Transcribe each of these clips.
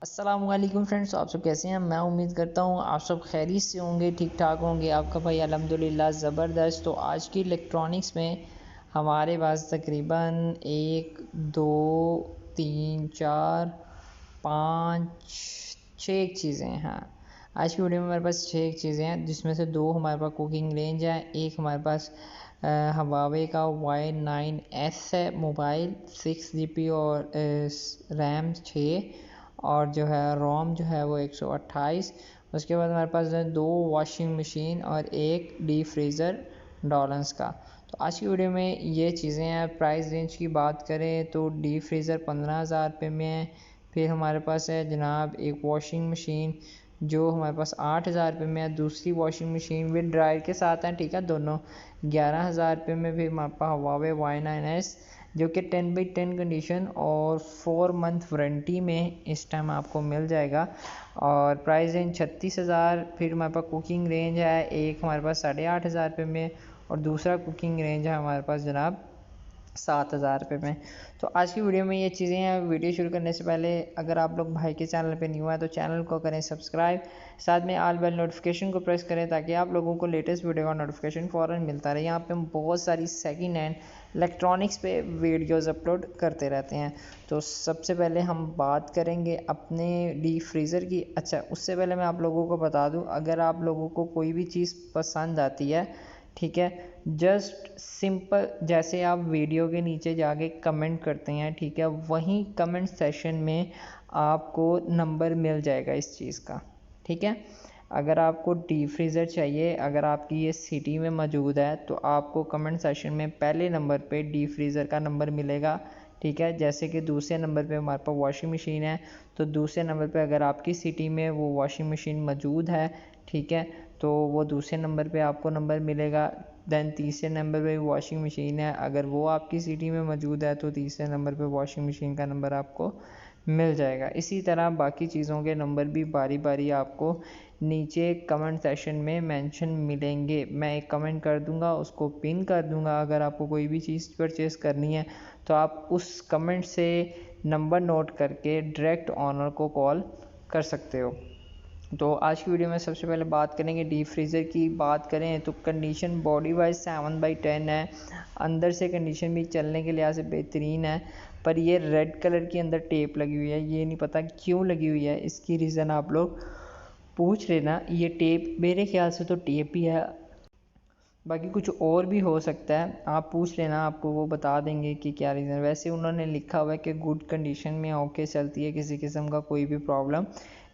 अस्सलाम वालेकुम फ्रेंड्स, आप सब कैसे हैं। मैं उम्मीद करता हूँ आप सब खैरियत से होंगे, ठीक ठाक होंगे। आपका भाई अल्हम्दुलिल्लाह ज़बरदस्त। तो आज की इलेक्ट्रॉनिक्स में हमारे पास तकरीबन 1 2 3 4 5 6 चीज़ें हैं। आज की वीडियो में हमारे पास 6 चीज़ें हैं, जिसमें से 2 हमारे पास कुकिंग रेंज है, एक हमारे पास हवावे का Y9S है मोबाइल, 6 GB और रैम 6 और जो है रोम जो है वो 128। उसके बाद हमारे पास है 2 वॉशिंग मशीन और एक डीप फ्रीज़र डॉलन्स का। तो आज की वीडियो में ये चीज़ें हैं। प्राइस रेंज की बात करें तो डीप फ्रीज़र 15,000 रुपये में है। फिर हमारे पास है जनाब एक वॉशिंग मशीन जो हमारे पास 8,000 रुपये में है। दूसरी वॉशिंग मशीन विद ड्रायर के साथ है, ठीक है, दोनों 11,000 रुपये में। फिर हमारे पास हवावे Y9S जो कि 10/10 कंडीशन और 4 मंथ वारंटी में इस टाइम आपको मिल जाएगा और प्राइस रेंज 36,000। फिर हमारे पास कुकिंग रेंज है, एक हमारे पास 8,500 रुपये में और दूसरा कुकिंग रेंज है हमारे पास जनाब 7,000 रुपये में। तो आज की वीडियो में ये चीज़ें हैं। वीडियो शुरू करने से पहले अगर आप लोग भाई के चैनल पे न्यू है तो चैनल को करें सब्सक्राइब, साथ में ऑल बेल नोटिफिकेशन को प्रेस करें ताकि आप लोगों को लेटेस्ट वीडियो का नोटिफिकेशन फ़ौरन मिलता रहे। यहाँ पे हम बहुत सारी सेकंड हैंड इलेक्ट्रॉनिक्स पे वीडियोज़ अपलोड करते रहते हैं। तो सबसे पहले हम बात करेंगे अपने डीप फ्रीज़र की। अच्छा, उससे पहले मैं आप लोगों को बता दूँ, अगर आप लोगों को कोई भी चीज़ पसंद आती है, ठीक है, जस्ट सिंपल जैसे आप वीडियो के नीचे जाके कमेंट करते हैं, ठीक है, वहीं कमेंट सेशन में आपको नंबर मिल जाएगा इस चीज़ का, ठीक है। अगर आपको डीप फ्रीज़र चाहिए, अगर आपकी ये सिटी में मौजूद है तो आपको कमेंट सेशन में पहले नंबर पे डीप फ्रीज़र का नंबर मिलेगा, ठीक है। जैसे कि दूसरे नंबर पे हमारे पास वॉशिंग मशीन है, तो दूसरे नंबर पे अगर आपकी सिटी में वो वॉशिंग मशीन मौजूद है, ठीक है, तो वो दूसरे नंबर पे आपको नंबर मिलेगा। दैन तीसरे नंबर पे वॉशिंग मशीन है, अगर वो आपकी सिटी में मौजूद है तो तीसरे नंबर पे वॉशिंग मशीन का नंबर आपको मिल जाएगा। इसी तरह बाकी चीज़ों के नंबर भी बारी बारी आपको नीचे कमेंट सेशन में मेंशन मिलेंगे। मैं एक कमेंट कर दूंगा, उसको पिन कर दूंगा। अगर आपको कोई भी चीज़ परचेज़ करनी है तो आप उस कमेंट से नंबर नोट करके डायरेक्ट ऑनर को कॉल कर सकते हो। तो आज की वीडियो में सबसे पहले बात करेंगे डीप फ्रीज़र की। बात करें तो कंडीशन बॉडी वाइज 7/10 है। अंदर से कंडीशन भी चलने के लिहाज से बेहतरीन है, पर ये रेड कलर की अंदर टेप लगी हुई है। ये नहीं पता क्यों लगी हुई है, इसकी रीज़न आप लोग पूछ लेना। ये टेप मेरे ख्याल से तो टेप ही है, बाकी कुछ और भी हो सकता है, आप पूछ लेना, आपको वो बता देंगे कि क्या रीज़न। वैसे उन्होंने लिखा हुआ है कि गुड कंडीशन में ओके चलती है, किसी किस्म का कोई भी प्रॉब्लम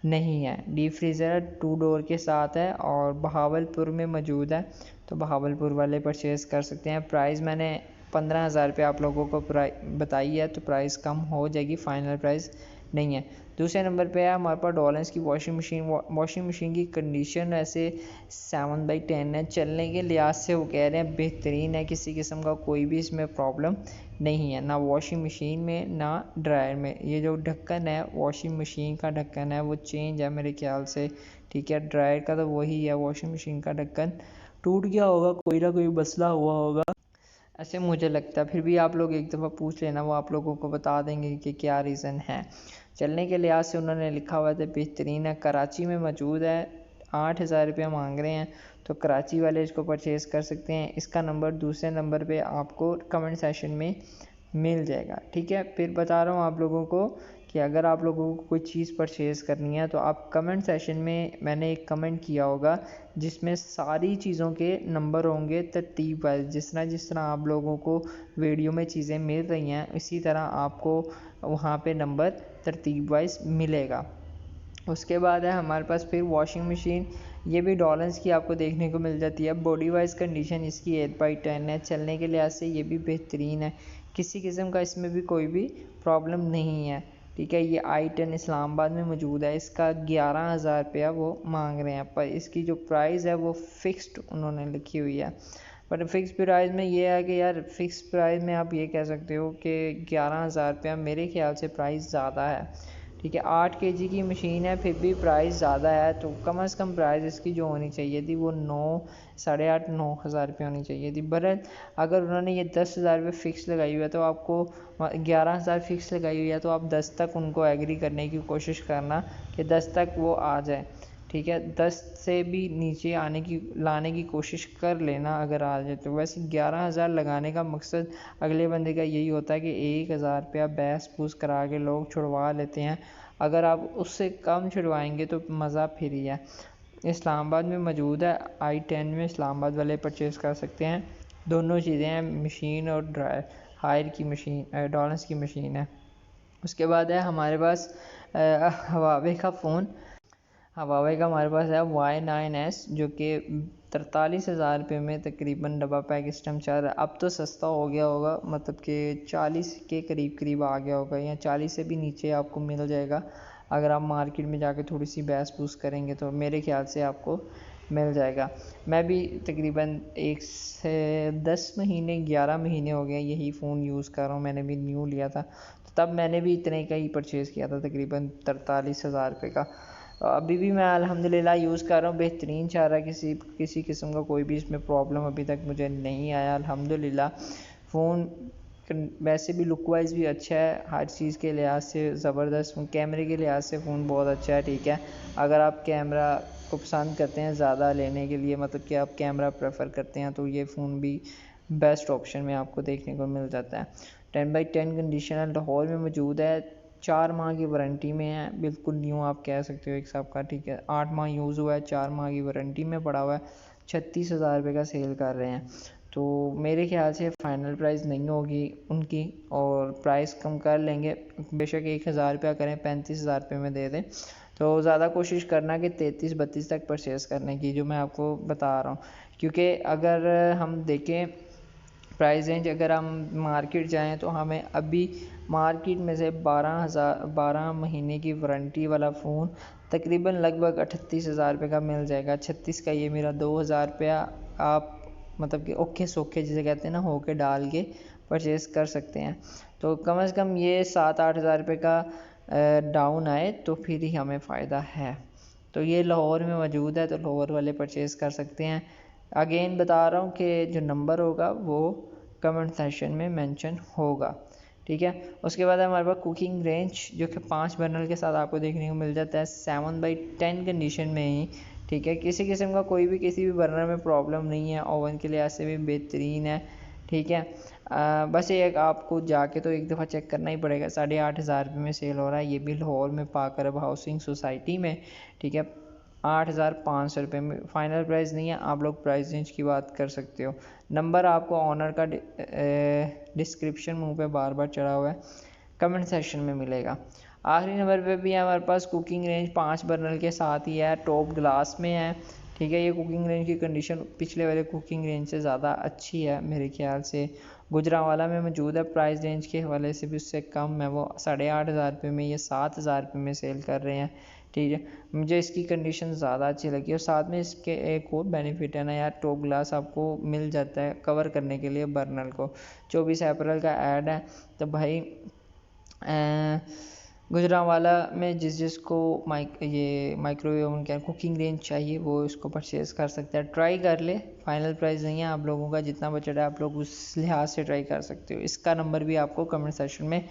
नहीं है। डीप फ्रीज़र 2 डोर के साथ है और बहावलपुर में मौजूद है, तो बहावलपुर वाले परचेज़ कर सकते हैं। प्राइस मैंने 15,000 रुपये आप लोगों को बताई है, तो प्राइस कम हो जाएगी, फ़ाइनल प्राइस नहीं है। दूसरे नंबर पे है हमारे पास डॉलन्स की वॉशिंग मशीन। वॉशिंग मशीन की कंडीशन ऐसे 7/10 है। चलने के लिहाज से वो कह रहे हैं बेहतरीन है, किसी किस्म का कोई भी इसमें प्रॉब्लम नहीं है, ना वॉशिंग मशीन में ना ड्रायर में। ये जो ढक्कन है वॉशिंग मशीन का ढक्कन है वो चेंज है मेरे ख्याल से, ठीक है। ड्रायर का तो वही है, वॉशिंग मशीन का ढक्कन टूट गया होगा, कोई ना कोई मसला हुआ होगा, ऐसे मुझे लगता है। फिर भी आप लोग एक दफ़ा पूछ लेना, वो आप लोगों को बता देंगे कि क्या रीज़न है। चलने के लिहाज से उन्होंने लिखा हुआ था बेहतरीन है, कराची में मौजूद है। 8,000 रुपये मांग रहे हैं, तो कराची वाले इसको परचेज़ कर सकते हैं। इसका नंबर दूसरे नंबर पे आपको कमेंट सेशन में मिल जाएगा, ठीक है। फिर बता रहा हूँ आप लोगों को कि अगर आप लोगों को कोई चीज़ परचेज़ करनी है तो आप कमेंट सेशन में, मैंने एक कमेंट किया होगा जिसमें सारी चीज़ों के नंबर होंगे तरतीब वाइज। जिस तरह आप लोगों को वीडियो में चीज़ें मिल रही हैं, इसी तरह आपको वहाँ पे नंबर तरतीब वाइज मिलेगा। उसके बाद है हमारे पास फिर वॉशिंग मशीन। ये भी डॉलन्स की आपको देखने को मिल जाती है। बॉडी वाइज कंडीशन इसकी 8/10 है। चलने के लिहाज से ये भी बेहतरीन है, किसी किस्म का इसमें भी कोई भी प्रॉब्लम नहीं है, ठीक है। ये I10 इस्लामाबाद में मौजूद है। इसका 11,000 रुपया वो मांग रहे हैं, पर इसकी जो प्राइस है वो फ़िक्स्ड उन्होंने लिखी हुई है। पर फिक्स प्राइस में ये है कि यार, फिक्स प्राइस में आप ये कह सकते हो कि 11,000 रुपया मेरे ख्याल से प्राइस ज़्यादा है, ठीक है। 8 kg की मशीन है, फिर भी प्राइस ज़्यादा है, तो कम से कम प्राइस इसकी जो होनी चाहिए थी वो 9-8-9 हज़ार रुपये होनी चाहिए थी। बरत अगर उन्होंने ये 10 हज़ार रुपये फ़िक्स लगाई हुई है तो आपको 11 हज़ार फ़िक्स लगाई हुई है, तो आप 10 तक उनको एग्री करने की कोशिश करना कि 10 तक वो आ जाए। ठीक है, 10 से भी नीचे लाने की कोशिश कर लेना अगर आ जाए तो। वैसे 11 हज़ार लगाने का मकसद अगले बंदे का यही होता है कि 1 हज़ार रुपया बहस बूस करा के लोग छुड़वा लेते हैं। अगर आप उससे कम छुड़वाएंगे तो मज़ा फिर ही है। इस्लामाबाद में मौजूद है, I-10 में इस्लामाबाद वाले परचेज़ कर सकते हैं। दोनों चीज़ें हैं, मशीन और हायर की मशीन, डॉलर्स की मशीन है। उसके बाद है हमारे पास हवावे का फ़ोन। हवावे का हमारे पास है Y9S, जो कि 43 हज़ार रुपये में तकरीबन डब्बा पैक इस टाइम चल रहा है। अब तो सस्ता हो गया होगा, मतलब कि 40 के करीब आ गया होगा, या 40 से भी नीचे आपको मिल जाएगा। अगर आप मार्केट में जाके थोड़ी सी बहस बूस करेंगे तो मेरे ख्याल से आपको मिल जाएगा। मैं भी तकरीबन 1 से 10 महीने 11 महीने हो गए यही फ़ोन यूज़ कर रहा हूँ। मैंने भी न्यू लिया था, तो तब मैंने भी इतने का ही परचेज़ किया था, तकरीबन 43 हज़ार रुपये का। अभी भी मैं अल्हम्दुलिल्लाह यूज़ कर रहा हूँ, बेहतरीन चल रहा है। किसी किस्म का कोई भी इसमें प्रॉब्लम अभी तक मुझे नहीं आया अल्हम्दुलिल्लाह। फ़ोन वैसे भी लुक वाइज भी अच्छा है, हर चीज़ के लिहाज से ज़बरदस्त। कैमरे के लिहाज से फ़ोन बहुत अच्छा है। ठीक है, अगर आप कैमरा को पसंद करते हैं ज़्यादा लेने के लिए, मतलब कि आप कैमरा प्रेफर करते हैं, तो ये फ़ोन भी बेस्ट ऑप्शन में आपको देखने को मिल जाता है। 10/10 कंडीशन है, लाहौर में मौजूद है, 4 माह की वारंटी में है, बिल्कुल न्यू आप कह सकते हो एक हिसाब का। ठीक है, 8 माह यूज़ हुआ है, 4 माह की वारंटी में पड़ा हुआ है, 36 हज़ार रुपये का सेल कर रहे हैं। तो मेरे ख्याल से फ़ाइनल प्राइस नहीं होगी उनकी, और प्राइस कम कर लेंगे, बेशक 1 हज़ार रुपया करें, 35 हज़ार रुपये में दे दें। तो ज़्यादा कोशिश करना कि 33-32 तक परचेज़ करने की, जो मैं आपको बता रहा हूँ। क्योंकि अगर हम देखें प्राइस रेंज, अगर हम मार्केट जाएं तो हमें अभी मार्केट में से 12 महीने की वारंटी वाला फ़ोन तकरीबन लगभग 38 हज़ार रुपये का मिल जाएगा। 36 का ये मेरा 2 हज़ार रुपया आप मतलब कि ओके सोखे जिसे कहते हैं ना, होके डाल के परचेज़ कर सकते हैं। तो कम से कम ये 7-8 हज़ार रुपये का डाउन आए तो फिर ही हमें फ़ायदा है। तो ये लाहौर में मौजूद है, तो लाहौर वाले परचेज़ कर सकते हैं। अगेन बता रहा हूँ कि जो नंबर होगा वो कमेंट सेक्शन में मेंशन होगा। ठीक है, उसके बाद हमारे पास कुकिंग रेंज, जो कि 5 बर्नर के साथ आपको देखने को मिल जाता है 7/10 कंडीशन में ही। ठीक है, किसी किस्म का किसी भी बर्नर में प्रॉब्लम नहीं है, ओवन के लिहाज से भी बेहतरीन है। ठीक है, बस एक आपको जाके तो एक दफ़ा चेक करना ही पड़ेगा। 8,500 में सेल हो रहा है, ये भी लाहौर में पाक अरब हाउसिंग सोसाइटी में। ठीक है, 8,500 में फ़ाइनल प्राइस नहीं है, आप लोग प्राइस रेंज की बात कर सकते हो। नंबर आपको ऑनर का डिस्क्रिप्शन मुंह पे बार बार चढ़ा हुआ है, कमेंट सेक्शन में मिलेगा। आखिरी नंबर पे भी हमारे पास कुकिंग रेंज 5 बर्नर के साथ ही है, टॉप ग्लास में है। ठीक है, ये कुकिंग रेंज की कंडीशन पिछले वाले कुकिंग रेंज से ज़्यादा अच्छी है मेरे ख्याल से। गुजरांवाला में मौजूद है, प्राइस रेंज के हवाले से भी उससे कम है, वो 8,500 में, ये 7,000 में सेल कर रहे हैं। ठीक है, मुझे इसकी कंडीशन ज़्यादा अच्छी लगी, और साथ में इसके एक और बेनिफिट है ना यार, टॉप ग्लास आपको मिल जाता है कवर करने के लिए बर्नर को। 24 अप्रैल का ऐड है, तो भाई गुजरांवाला में जिसको माइक्रोवेव ओवन क्या कुकिंग रेंज चाहिए वो इसको परचेज़ कर सकता है। ट्राई कर ले, फाइनल प्राइस नहीं है आप लोगों का, जितना बजट है आप लोग उस लिहाज से ट्राई कर सकते हो। इसका नंबर भी आपको कमेंट सेक्शन में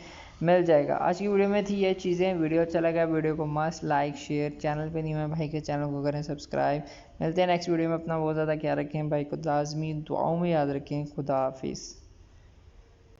मिल जाएगा। आज की वीडियो में थी ये चीज़ें। वीडियो अच्छा लगा वीडियो को मस्त लाइक शेयर, चैनल पे नहीं हुआ भाई के चैनल को करें सब्सक्राइब। मिलते हैं नेक्स्ट वीडियो में, अपना बहुत ज़्यादा ख्याल रखें भाई को, लाजमी दुआओं में याद रखें। खुदा हाफिज़।